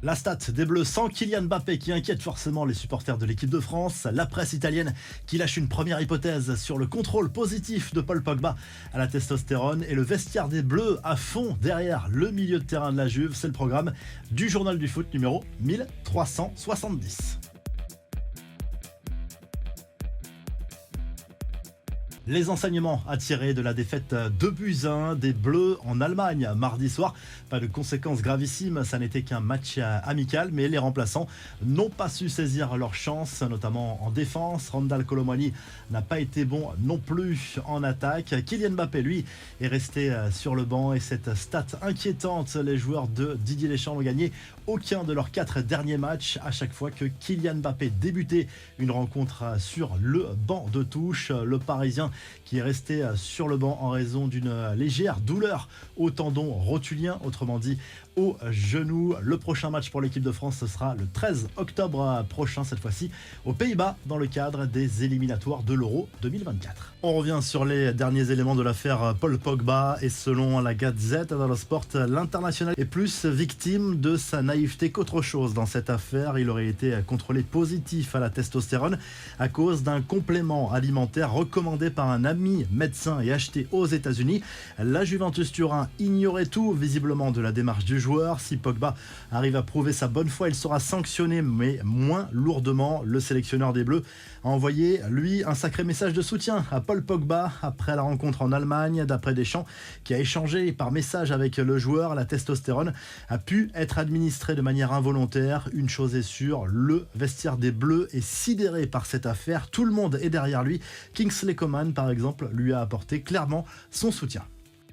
La stat des Bleus sans Kylian Mbappé qui inquiète forcément les supporters de l'équipe de France. La presse italienne qui lâche une première hypothèse sur le contrôle positif de Paul Pogba à la testostérone. Et le vestiaire des Bleus à fond derrière le milieu de terrain de la Juve. C'est le programme du journal du foot numéro 1370. Les enseignements à tirer de la défaite 2-1 des Bleus en Allemagne mardi soir. Pas de conséquences gravissimes, ça n'était qu'un match amical, mais les remplaçants n'ont pas su saisir leur chance, notamment en défense. Randal Kolo Muani n'a pas été bon non plus en attaque. Kylian Mbappé, lui, est resté sur le banc et cette stat inquiétante, les joueurs de Didier Deschamps n'ont gagné aucun de leurs 4 derniers matchs. À chaque fois que Kylian Mbappé débutait une rencontre sur le banc de touche, le Parisien qui est resté sur le banc en raison d'une légère douleur au tendon rotulien, autrement dit au genou. Le prochain match pour l'équipe de France, ce sera le 13 octobre prochain, cette fois-ci aux Pays-Bas, dans le cadre des éliminatoires de l'Euro 2024. On revient sur les derniers éléments de l'affaire Paul Pogba et selon la Gazette dello Sport, l'international est plus victime de sa naïveté qu'autre chose dans cette affaire. Il aurait été contrôlé positif à la testostérone à cause d'un complément alimentaire recommandé par un ami médecin et acheté aux États-Unis. La Juventus Turin ignorait tout visiblement de la démarche du joueur. Si Pogba arrive à prouver sa bonne foi, il sera sanctionné, mais moins lourdement. Le sélectionneur des Bleus a envoyé, lui, un sacré message de soutien à Paul Pogba après la rencontre en Allemagne. D'après Deschamps, qui a échangé par message avec le joueur, la testostérone a pu être administrée de manière involontaire. Une chose est sûre, le vestiaire des Bleus est sidéré par cette affaire. Tout le monde est derrière lui. Kingsley Coman, par exemple, lui a apporté clairement son soutien.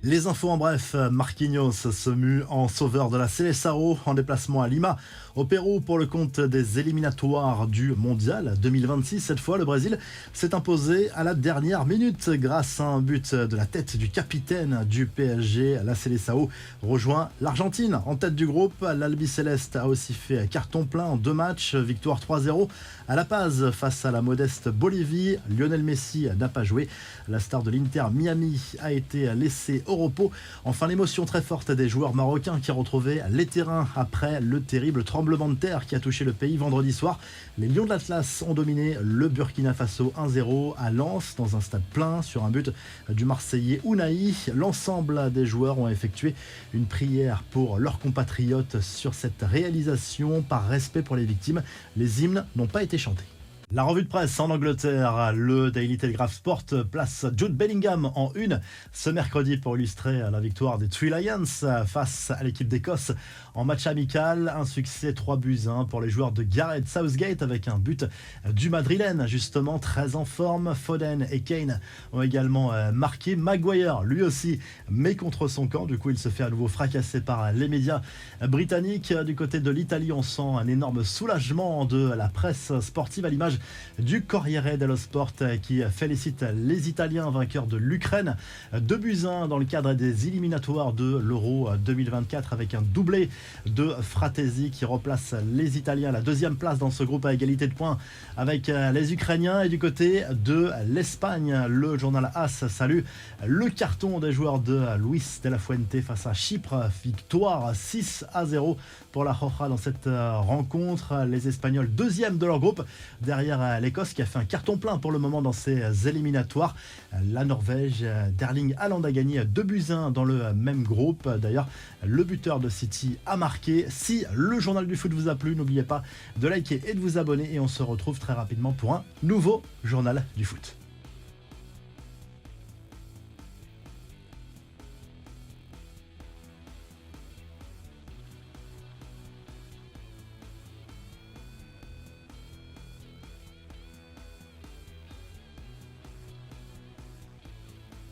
Les infos en bref, Marquinhos se mue en sauveur de la Seleção en déplacement à Lima, au Pérou, pour le compte des éliminatoires du Mondial 2026. Cette fois, le Brésil s'est imposé à la dernière minute grâce à un but de la tête du capitaine du PSG. La Seleção rejoint l'Argentine en tête du groupe. L'Albiceleste a aussi fait carton plein en 2 matchs. Victoire 3-0 à La Paz face à la modeste Bolivie. Lionel Messi n'a pas joué. La star de l'Inter Miami a été laissée au repos. Enfin, l'émotion très forte des joueurs marocains qui retrouvaient les terrains après le terrible tremblement de terre qui a touché le pays vendredi soir. Les Lions de l'Atlas ont dominé le Burkina Faso 1-0 à Lens dans un stade plein sur un but du Marseillais Ounahi. L'ensemble des joueurs ont effectué une prière pour leurs compatriotes sur cette réalisation. Par respect pour les victimes, les hymnes n'ont pas été chantés. La revue de presse en Angleterre, le Daily Telegraph Sport place Jude Bellingham en une ce mercredi pour illustrer la victoire des Three Lions face à l'équipe d'Écosse en match amical. Un succès 3-1 pour les joueurs de Gareth Southgate avec un but du Madrilène, justement très en forme. Foden et Kane ont également marqué. Maguire, lui aussi, mais contre son camp. Du coup, il se fait à nouveau fracasser par les médias britanniques. Du côté de l'Italie, on sent un énorme soulagement de la presse sportive à l'image du Corriere dello Sport qui félicite les Italiens vainqueurs de l'Ukraine 2-1 dans le cadre des éliminatoires de l'Euro 2024 avec un doublé de Fratesi qui replace les Italiens à la 2e place dans ce groupe à égalité de points avec les Ukrainiens. Et du côté de l'Espagne, le journal AS salue le carton des joueurs de Luis de la Fuente face à Chypre. Victoire 6-0 pour la Roja dans cette rencontre. Les Espagnols 2e de leur groupe derrière l'Écosse qui a fait un carton plein pour le moment dans ces éliminatoires. La Norvège d'Erling Haaland a gagné 2-1 dans le même groupe. D'ailleurs, le buteur de City a marqué. Si le journal du foot vous a plu, n'oubliez pas de liker et de vous abonner et on se retrouve très rapidement pour un nouveau journal du foot.